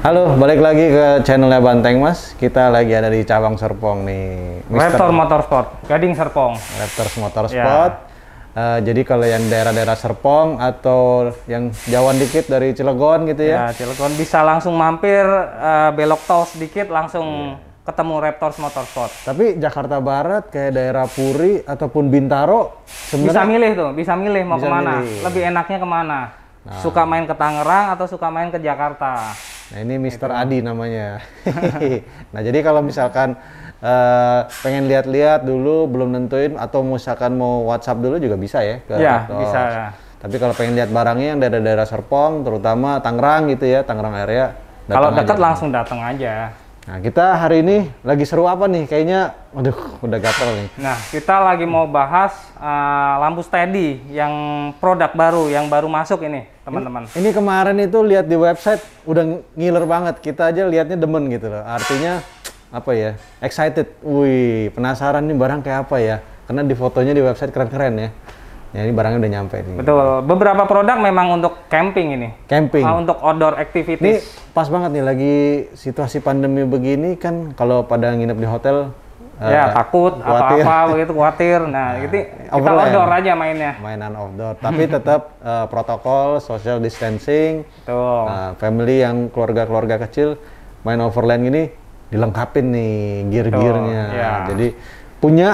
Halo, balik lagi ke channelnya Banteng Mas. Kita lagi ada di Cawang Serpong nih. Raptor Motorsport, Gading Serpong. Raptor Motorsport. Jadi kalau yang daerah-daerah Serpong atau yang jauhan dikit dari Cilegon gitu ya? Ya, Cilegon bisa langsung mampir, belok tol sedikit langsung ketemu Raptor Motorsport. Tapi Jakarta Barat kayak daerah Puri ataupun Bintaro Bisa milih tuh, bisa milih mau bisa kemana. milih. Lebih enaknya kemana? Suka main ke Tangerang atau suka main ke Jakarta? Nah ini Mr. Adi namanya. Nah jadi kalau misalkan pengen lihat-lihat dulu belum nentuin atau misalkan mau WhatsApp dulu juga bisa ya ke Ya, Raptor. bisa. Tapi kalau pengen lihat barangnya yang daerah-daerah Serpong, terutama Tangerang gitu ya, Tangerang area. Kalau datang dekat aja. langsung datang aja. Nah kita hari ini lagi seru apa nih? Kayaknya, aduh udah gatel nih. Nah, kita lagi mau bahas lampu steady yang produk baru, yang baru masuk ini, teman-teman. Ini kemarin itu lihat di website udah ngiler banget. Kita aja lihatnya demen gitu loh. Artinya apa ya? Excited. Wih, penasaran nih barang kayak apa ya? Karena di fotonya di website keren-keren ya. Ya ini barangnya udah nyampe nih. Betul. Beberapa produk memang untuk camping ini. Camping. Untuk outdoor Ini activities. pas banget nih lagi situasi pandemi begini kan kalau pada nginep di hotel Ya, takut khawatir. apa-apa begitu khawatir. Nah, itu kita overland. outdoor aja mainnya. Mainan outdoor, tapi tetap protokol social distancing. Tuh. Nah, family yang keluarga-keluarga kecil main overland gini dilengkapin nih gear-gearnya. Tuh, ya. Jadi punya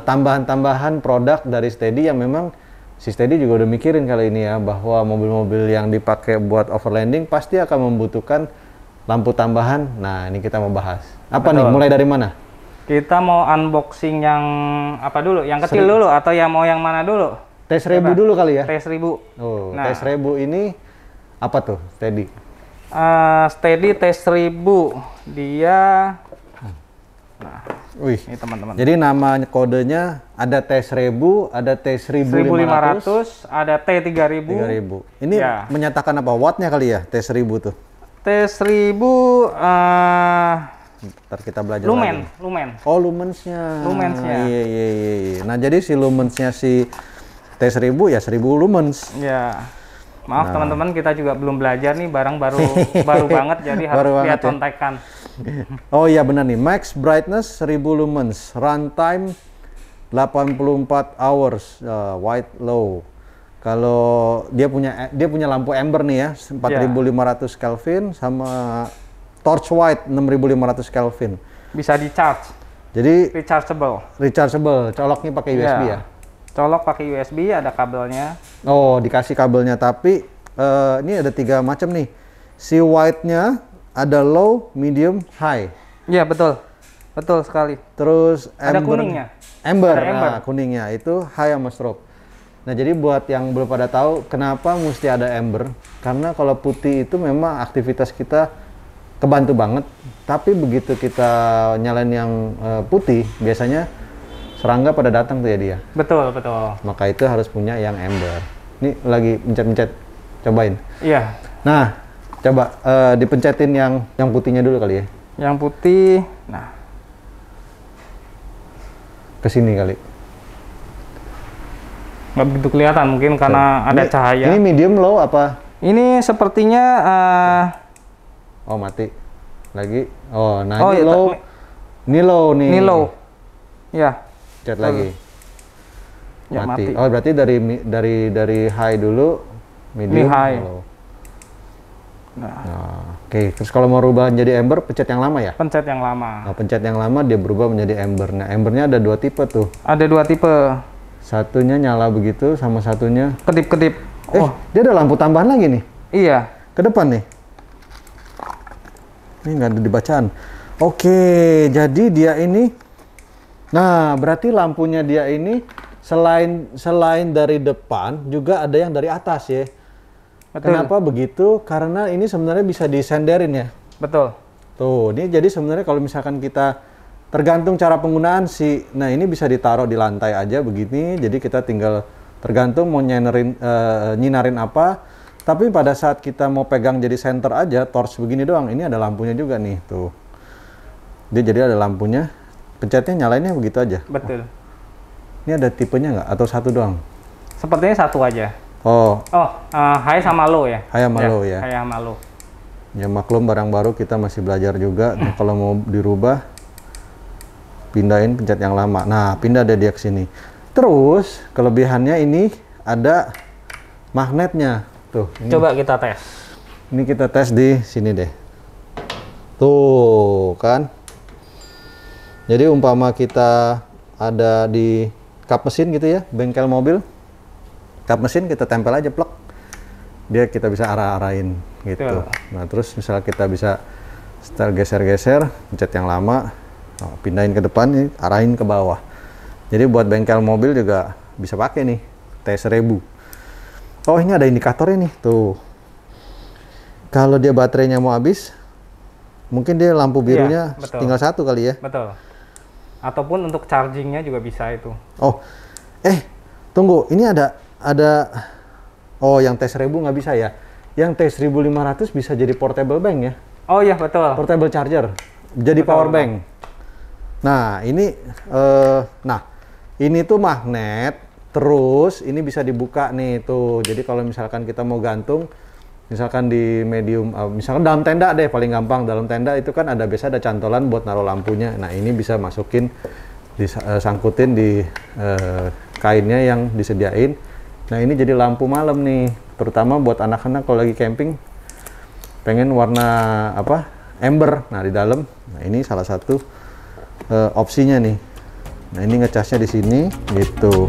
tambahan-tambahan produk dari Steady yang memang si Steady juga udah mikirin kali ini ya bahwa mobil-mobil yang dipakai buat overlanding pasti akan membutuhkan lampu tambahan. Nah, ini kita mau bahas. Apa nih? Mulai dari mana? Kita mau unboxing yang apa dulu? Yang kecil dulu atau yang mau yang mana dulu? T1000 dulu kali ya? T1000. Oh, Nah. T1000 ini apa tuh, Steady? Steady T1000. Dia Wih. ini teman-teman. Jadi nama kodenya ada T1000, ada T1500, 1500, ada T3000. 3000. Ini Ya. menyatakan apa? Wattnya kali ya T1000 tuh. T1000 Ntar kita belajar lumen, lagi. lumen. Oh, lumensnya. Lumensnya. Iya. Nah, jadi si lumensnya si T1000 ya 1000 lumens. Ya. Maaf Nah. teman-teman, kita juga belum belajar nih, barang baru banget, jadi harus Baru banget lihat ya. kontekan. Oh iya benar nih, max brightness 1000 lumens, runtime 84 hours, white low. Kalau dia punya lampu amber nih ya, 4500 Kelvin sama torch white 6500 Kelvin. Bisa di-charge, Jadi rechargeable, coloknya pakai USB ya. Colok pakai USB, ada kabelnya. Oh, dikasih kabelnya, tapi ini ada 3 macam nih. Si white-nya ada low, medium, high. Iya, betul. Betul sekali. Terus Ada amber, kuningnya. Amber, Ada amber. Nah, kuningnya itu high sama strobe. Nah, jadi buat yang belum pada tahu kenapa mesti ada amber, karena kalau putih itu memang aktivitas kita kebantu banget, tapi begitu kita nyalain yang putih, biasanya serangga pada datang tuh ya dia. Betul, betul. Maka itu harus punya yang amber. Ini lagi pencet-pencet, cobain. Iya. Nah, coba dipencetin yang putihnya dulu kali ya. Yang putih, nah. Ke sini kali. Nggak begitu kelihatan, mungkin karena ada cahaya. Ini medium low apa? Ini sepertinya, Oh, mati. Lagi. Oh, nah oh, ini iya, low. Ini low nih. ini low. Ya. Cet lagi. Ya, Mati. mati. Oh, berarti dari high dulu, medium, Ini high. low. Nah, Oke. Terus kalau mau rubah jadi amber, pencet yang lama ya? pencet yang lama. Nah, pencet yang lama dia berubah menjadi amber. Nah, embernya ada 2 tipe tuh. Ada 2 tipe. Satunya nyala begitu, sama satunya. Kedip-kedip. Dia ada lampu tambahan lagi nih. Iya. Ke depan nih. Ini nggak ada dibacaan. Oke, jadi dia ini. Nah, berarti lampunya dia ini selain dari depan juga ada yang dari atas ya. Betul. Kenapa begitu? Karena ini sebenarnya bisa disenderin ya. Betul. Tuh, ini jadi sebenarnya kalau misalkan kita tergantung cara penggunaan nah ini bisa ditaruh di lantai aja begini. Jadi kita tinggal tergantung mau nyinarin apa. Tapi pada saat kita mau pegang jadi center aja, torch begini doang. Ini ada lampunya juga nih, tuh. Dia jadi ada lampunya. Pencetnya nyalainnya begitu aja. Betul. Ini ada tipenya nggak? Atau satu doang? Sepertinya satu aja. Oh, Oh, high sama low ya? high sama low ya. High sama low. Ya maklum barang baru kita masih belajar juga. Nah, kalau mau dirubah, pindahin pencet yang lama. Nah, pindah deh dia ke sini. Terus kelebihannya ini ada magnetnya. Tuh. Ini. Coba kita tes. Ini kita tes di sini deh. Tuh kan. Jadi umpama kita ada di kap mesin gitu ya, bengkel mobil, kap mesin kita tempel aja plek. Dia kita bisa arah-arahin gitu. Tuh. Nah, terus misalnya kita bisa setel geser-geser, pencet yang lama, pindahin ke depan, ini arahin ke bawah. Jadi buat bengkel mobil juga bisa pakai nih T1000. Oh, ini ada indikatornya nih, tuh. Kalau dia baterainya mau habis, mungkin dia lampu birunya tinggal satu kali ya. Betul. Ataupun untuk chargingnya juga bisa itu. Oh, tunggu, ini ada. Oh, yang T1000 nggak bisa ya? Yang T1500 bisa jadi portable bank ya? Oh iya, betul. Portable charger, jadi betul, power bank. Nah, ini tuh magnet. Terus ini bisa dibuka nih tuh. Jadi kalau misalkan kita mau gantung, misalkan di medium, misalkan dalam tenda deh paling gampang. Dalam tenda itu kan biasa ada cantolan buat naruh lampunya. Nah, ini bisa masukin, disangkutin di kainnya yang disediain. Nah, ini jadi lampu malam nih, terutama buat anak-anak kalau lagi camping pengen warna ember. Nah, di dalam. Nah, ini salah satu opsinya nih. Nah, ini ngecasnya di sini gitu.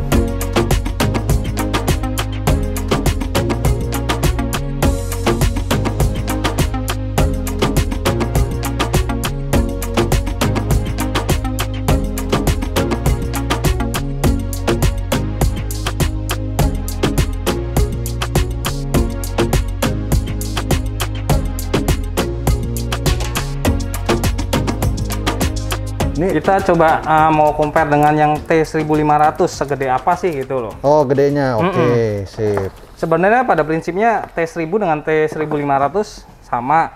Ini kita coba mau compare dengan yang T1500, segede apa sih gitu loh. Oh, gedenya. Oke, sip. Sebenarnya pada prinsipnya T1000 dengan T1500 sama.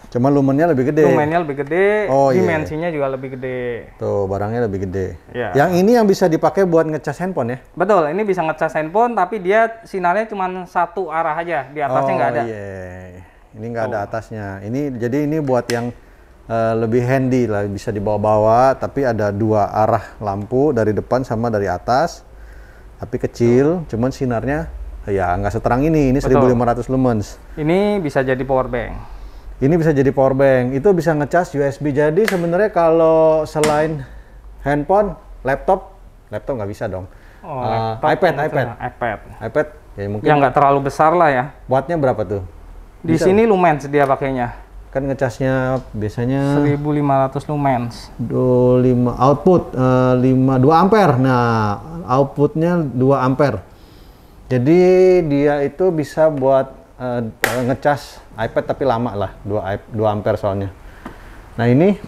Cuma lumennya lebih gede. Lumennya lebih gede, oh, dimensinya juga lebih gede. Tuh, barangnya lebih gede. Ya. Yang ini yang bisa dipakai buat ngecas handphone ya? Betul, ini bisa ngecas handphone, tapi dia sinarnya cuma satu arah aja, di atasnya nggak ada. Oh iya, ini nggak ada atasnya. Jadi ini buat yang lebih handy lah, bisa dibawa-bawa, tapi ada dua arah lampu, dari depan sama dari atas, tapi kecil, cuman sinarnya ya nggak seterang ini 1500 lumens. Ini bisa jadi power bank. Ini bisa jadi power bank, itu bisa ngecas USB. Jadi sebenarnya kalau selain handphone, laptop nggak bisa dong. Oh, iPad ya mungkin. Yang nggak terlalu besar lah ya. Wattnya berapa tuh? Di sini lumens dia pakainya. Kan ngecasnya biasanya 1500 lumens. 25 output 2 ampere. Nah, outputnya 2 ampere. Jadi dia itu bisa buat ngecas iPad tapi lama lah, 2 ampere soalnya. Nah, ini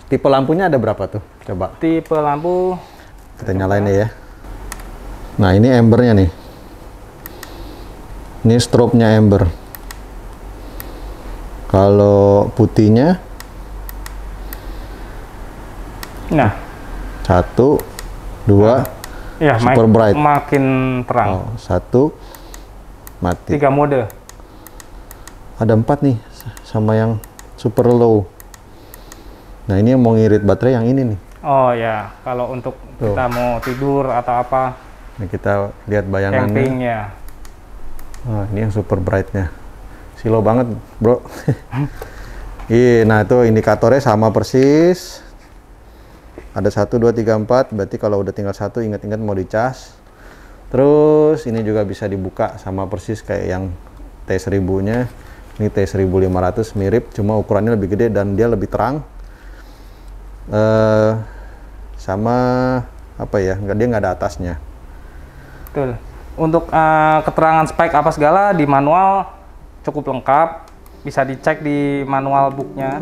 tipe lampunya ada berapa tuh? Coba. Tipe lampu kita nyalain ya. Nah, ini embernya nih. Ini strobe-nya ember. Kalau putihnya, nah, 1, 2, ya, super bright, makin terang. Oh, 1, mati. 3 mode. Ada 4 nih, sama yang super low. Nah, ini yang mau ngirit baterai yang ini nih. Oh ya, kalau untuk kita mau tidur atau apa. Nah, kita lihat bayangannya. Camping ya. Oh, ini yang super brightnya. Silo banget, bro. Iya, nah itu indikatornya sama persis. Ada 1, 2, 3, 4. Berarti kalau udah tinggal 1, ingat-ingat mau dicas. Terus ini juga bisa dibuka sama persis kayak yang T1000-nya. Ini T1500 mirip, cuma ukurannya lebih gede dan dia lebih terang. Sama apa ya? Dia nggak ada atasnya. Betul. Untuk keterangan spek apa segala di manual cukup lengkap, bisa dicek di manual booknya.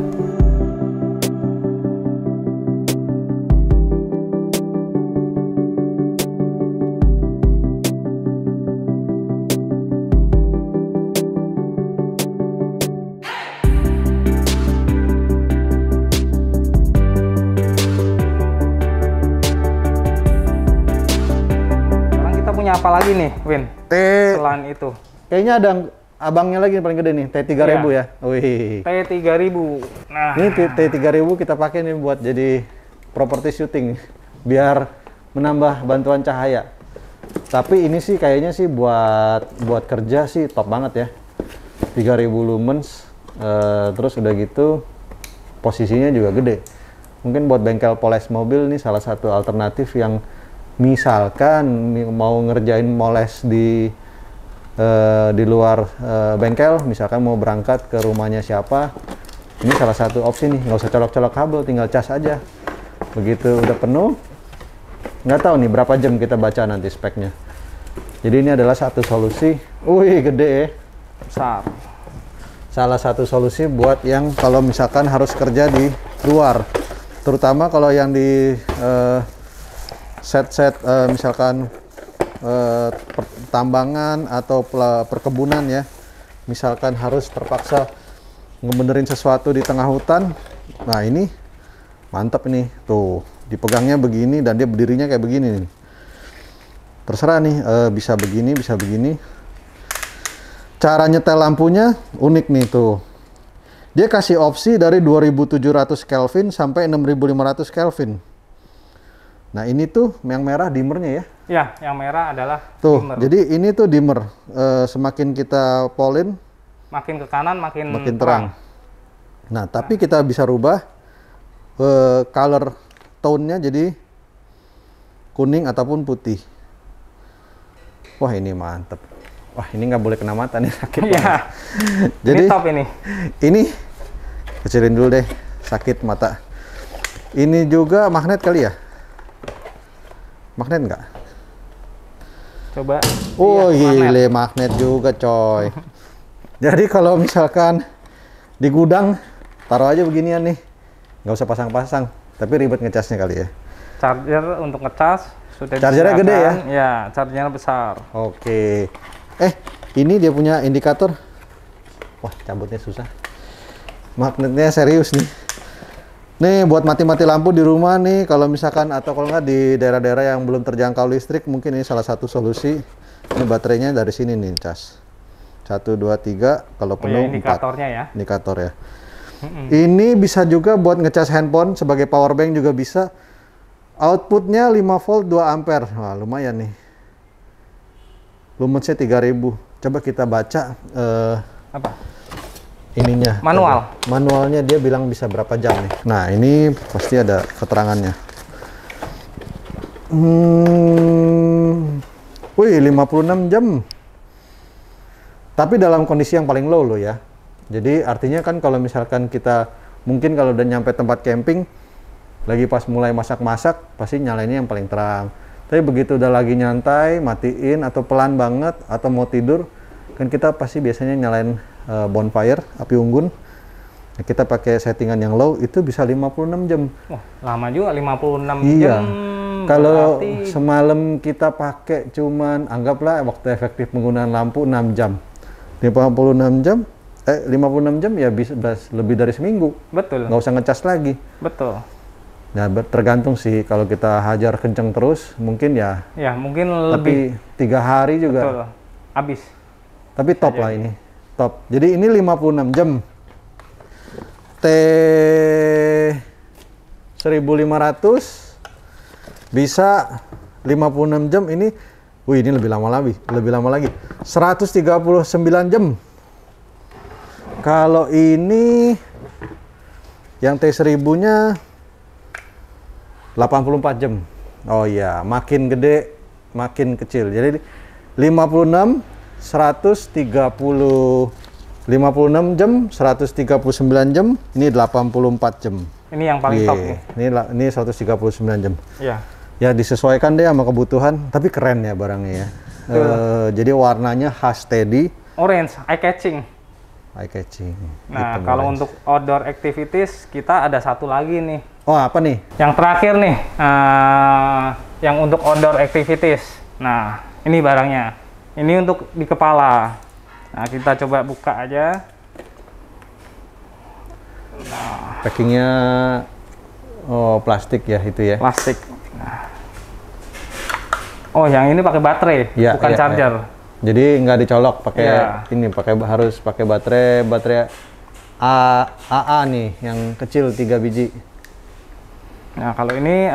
Sekarang kita punya apa lagi nih, Win? Selain itu. Kayaknya abangnya lagi yang paling gede nih, T3000 ya. Wih. T3000. Nah, Ini T3000 kita pakai nih buat jadi property shooting biar menambah bantuan cahaya. Tapi ini sih kayaknya sih buat kerja sih top banget ya. 3000 lumens, terus udah gitu posisinya juga gede. Mungkin buat bengkel poles mobil nih salah satu alternatif yang misalkan mau ngerjain moles di luar bengkel, misalkan mau berangkat ke rumahnya siapa, ini salah satu opsi nih, nggak usah colok-colok kabel, tinggal cas aja. Begitu udah penuh, nggak tahu nih berapa jam kita baca nanti speknya. Jadi ini adalah satu solusi, wih gede ya, besar. salah satu solusi buat yang kalau misalkan harus kerja di luar, terutama kalau yang di set-set misalkan pertambangan atau perkebunan ya, misalkan harus terpaksa ngebenerin sesuatu di tengah hutan. Nah ini mantap ini tuh, dipegangnya begini dan dia berdirinya kayak begini nih. Terserah nih, bisa begini bisa begini. Cara nyetel lampunya unik nih tuh, dia kasih opsi dari 2700 Kelvin sampai 6500 Kelvin. Nah ini tuh yang merah dimmernya ya. Ya, yang merah adalah tuh dimmer. Jadi ini tuh dimmer, semakin kita polin makin ke kanan makin terang. Nah tapi kita bisa rubah color tone-nya jadi kuning ataupun putih. Wah ini mantep. Wah ini nggak boleh kena mata nih, sakit ya. Jadi ini top ini. Ini kecilin dulu deh, sakit mata. Ini juga magnet kali ya? Magnet nggak? Coba. Oh iya, gile, magnet juga coy. Jadi kalau misalkan di gudang, taruh aja beginian nih. Nggak usah pasang-pasang, tapi ribet ngecasnya kali ya. Charger untuk ngecas sudah Chargernya gede ya? Ya, chargernya besar. Oke. Ini dia punya indikator. Wah, cabutnya susah. Magnetnya serius nih. Nih buat mati-mati lampu di rumah nih, kalau misalkan atau kalau nggak di daerah-daerah yang belum terjangkau listrik, mungkin ini salah satu solusi. Ini baterainya dari sini nih cas. 1, 2, 3, kalau penuh 4. Indikatornya ya. Indikator ya. Ini bisa juga buat ngecas handphone, sebagai power bank juga bisa. Outputnya 5 volt 2 ampere. Wah lumayan nih. Lumensnya 3000. Coba kita baca apa? Ininya. Manual. Manualnya dia bilang bisa berapa jam nih. Nah ini pasti ada keterangannya. Wih 56 jam. Tapi dalam kondisi yang paling low loh ya. Jadi artinya kan kalau misalkan kita mungkin kalau udah nyampe tempat camping, lagi pas mulai masak-masak, pasti nyalainnya yang paling terang. Tapi begitu udah lagi nyantai, matiin atau pelan banget atau mau tidur, kan kita pasti biasanya nyalain bonfire, api unggun. Nah, kita pakai settingan yang low itu bisa 56 jam. Wah, lama juga 56 iya. jam. Kalau Berarti semalam kita pakai cuman anggaplah waktu efektif penggunaan lampu 6 jam. 56 jam 56 jam ya bisa lebih dari seminggu. betul. Nggak usah ngecas lagi. Betul. Nah, tergantung sih, kalau kita hajar kenceng terus mungkin ya. Ya, mungkin Tapi lebih. 3 hari juga. Betul. Habis. Tapi top lah ini. Top. Jadi ini 56 jam. T 1500 bisa 56 jam ini. Wih, ini lebih lama lagi. Lebih lama lagi. 139 jam. Kalau ini yang T1000-nya 84 jam. Oh iya, makin gede, makin kecil. Jadi 56, 56 jam, 139 jam, ini 84 jam. Ini yang paling top nih. Ini 139 jam. Iya. Ya disesuaikan deh sama kebutuhan, tapi keren ya barangnya ya. Jadi warnanya khas steady. Orange, eye catching. Eye catching. Nah, Hitam kalau orange. untuk outdoor activities, kita ada satu lagi nih. Oh, apa nih? Yang terakhir nih, yang untuk outdoor activities. Nah, ini barangnya. Ini untuk di kepala. Nah, kita coba buka aja. Packingnya plastik ya itu ya. Plastik. Nah. Oh, yang ini pakai baterai, Ya, bukan ya, charger. Ya. Jadi nggak dicolok pakai Iya. ini, harus pakai baterai AA nih yang kecil 3 biji. Nah, kalau ini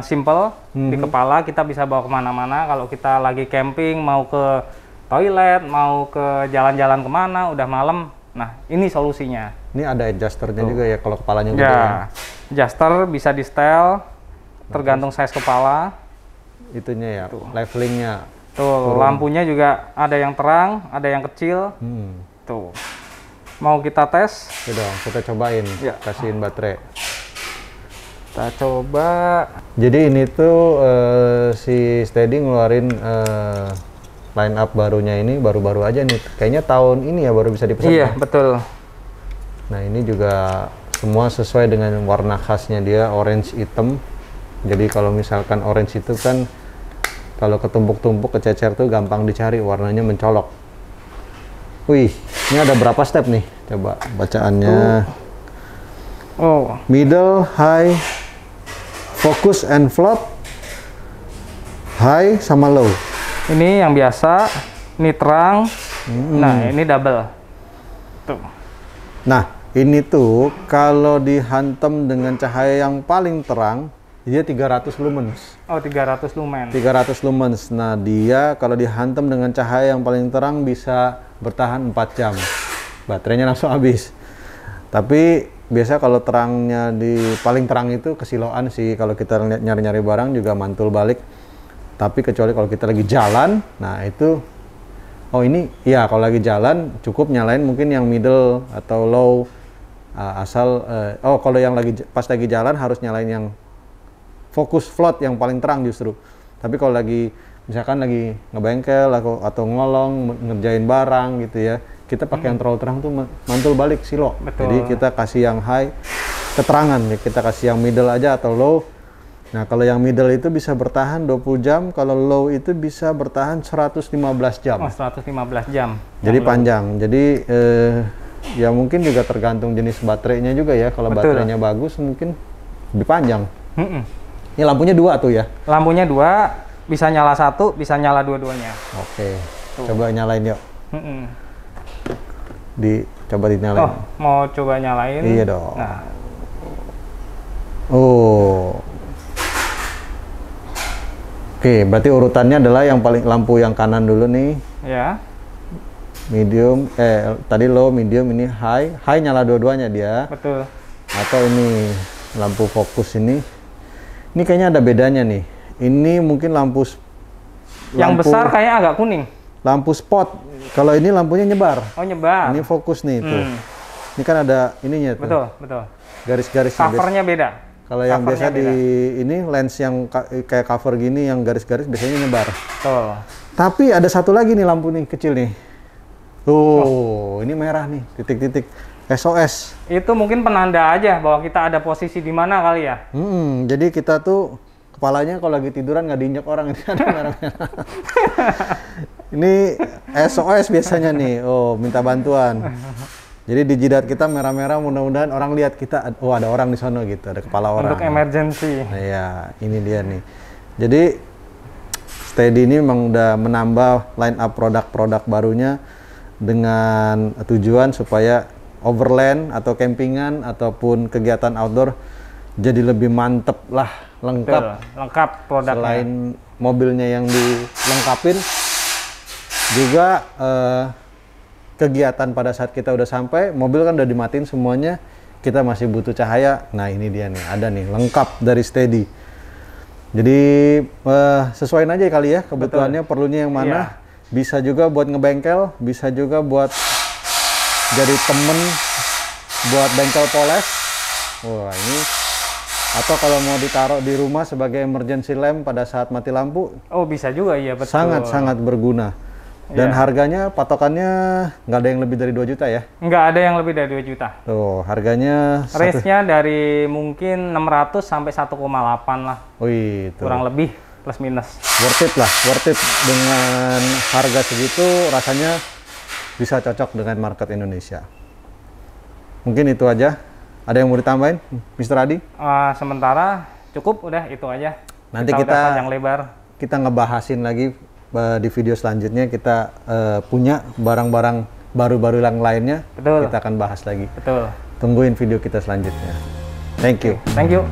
simple di kepala, kita bisa bawa kemana-mana. Kalau kita lagi camping, mau ke toilet, mau ke jalan-jalan kemana, udah malam. Nah, ini solusinya. Ini ada adjusternya juga ya kalau kepalanya gede. Ya, adjuster bisa di setel, tergantung size kepala. Itunya ya, levelingnya. Tuh, lampunya juga ada yang terang, ada yang kecil. Tuh. Mau kita tes? Ya dong, kita cobain. Ya. Kasihin baterai. Kita coba. Jadi ini tuh si Steady ngeluarin line up barunya ini baru-baru aja nih. Kayaknya tahun ini ya baru bisa dipesan. Iya, betul. Nah, ini juga semua sesuai dengan warna khasnya dia, orange hitam. Jadi kalau misalkan orange itu kan kalau ketumpuk-tumpuk kececer tuh gampang dicari, warnanya mencolok. Wih, ini ada berapa step nih? Coba bacaannya. Oh, Middle, high, focus and float, high sama low. ini yang biasa, ini terang. Nah, ini double. Tuh. Nah, ini tuh kalau dihantam dengan cahaya yang paling terang, dia 300 lumens. Oh, 300 lumen. 300 lumens. Nah, dia kalau dihantam dengan cahaya yang paling terang bisa bertahan 4 jam. Baterainya langsung habis. Tapi biasa kalau terangnya di paling terang itu kesiloan sih. Kalau kita nyari-nyari barang juga mantul balik. Tapi kecuali kalau kita lagi jalan, nah itu ini ya kalau lagi jalan cukup nyalain mungkin yang middle atau low kalau yang pas lagi jalan harus nyalain yang fokus float yang paling terang justru. Tapi kalau lagi misalkan lagi ngebengkel atau ngolong ngerjain barang gitu ya, kita pakai yang terlalu terang tuh mantul balik silo. Betul. Jadi kita kasih yang high keterangan ya, kita kasih yang middle aja atau low. Nah, kalau yang middle itu bisa bertahan 20 jam, kalau low itu bisa bertahan 115 jam. Oh, 115 jam. Jadi Yang panjang. Jadi ya mungkin juga tergantung jenis baterainya juga ya. Kalau Betul. baterainya bagus mungkin lebih panjang. Mm-mm. Ini lampunya 2 tuh ya. Lampunya 2, bisa nyala 1, bisa nyala dua-duanya. Oke. Tuh. Coba nyalain yuk. Mm-mm. Coba dinyalain. Oh, mau coba nyalain? Iya dong. Nah, Oh. Oke, berarti urutannya adalah yang paling lampu yang kanan dulu nih. ya. Medium, tadi low, medium, ini high. High nyala dua-duanya dia. Betul. Atau ini lampu fokus ini. Ini kayaknya ada bedanya nih. Ini mungkin Yang besar kayaknya agak kuning. lampu spot. Kalau ini lampunya nyebar. Oh, nyebar. Ini fokus nih tuh. Ini kan ada ininya tuh. Betul, betul. Garis-garisnya. Covernya beda. Kalau yang biasa Covernya ini lens yang kayak cover gini yang garis-garis biasanya nyebar. Betul. Tapi ada satu lagi nih lampu nih kecil nih. Tuh, ini merah nih, titik-titik SOS. Itu mungkin penanda aja bahwa kita ada posisi di mana kali ya. Jadi kita tuh kepalanya kalau lagi tiduran nggak diinjak orang ini ada merah-merah. Ini SOS biasanya nih. Oh, minta bantuan. Jadi di jidat kita merah-merah, mudah-mudahan orang lihat kita, oh ada orang di sana gitu, ada kepala orang. Untuk emergency. Nah ya, ini dia nih. Jadi Steady ini memang udah menambah line up produk-produk barunya dengan tujuan supaya overland atau campingan ataupun kegiatan outdoor jadi lebih mantep lah, lengkap. Betul, lengkap produknya. Selain mobilnya yang dilengkapin, juga kegiatan pada saat kita udah sampai, mobil kan udah dimatiin semuanya, kita masih butuh cahaya. Nah ini dia nih, ada nih lengkap dari Steady. Jadi sesuaiin aja kali ya kebutuhannya. Betul. Perlunya yang mana. Iya. Bisa juga buat ngebengkel, bisa juga buat jadi temen buat bengkel poles. Wah ini. Atau kalau mau ditaruh di rumah sebagai emergency lamp pada saat mati lampu. Oh bisa juga, iya betul. Sangat-sangat berguna. Dan harganya, patokannya nggak ada yang lebih dari 2 juta ya? Nggak ada yang lebih dari 2 juta. Tuh, harganya... Range-nya dari mungkin 600 sampai 1,8 lah. Wih, tuh. Kurang lebih, plus minus. Worth it lah, worth it. Dengan harga segitu, rasanya bisa cocok dengan market Indonesia. Mungkin itu aja. Ada yang mau ditambahin, Mr. Adi? Sementara cukup, udah itu aja. Nanti kita kita panjang lebar. Kita ngebahasin lagi di video selanjutnya kita punya barang-barang baru-baru yang lainnya. Betul. Kita akan bahas lagi. Betul. Tungguin video kita selanjutnya. Thank you. Thank you.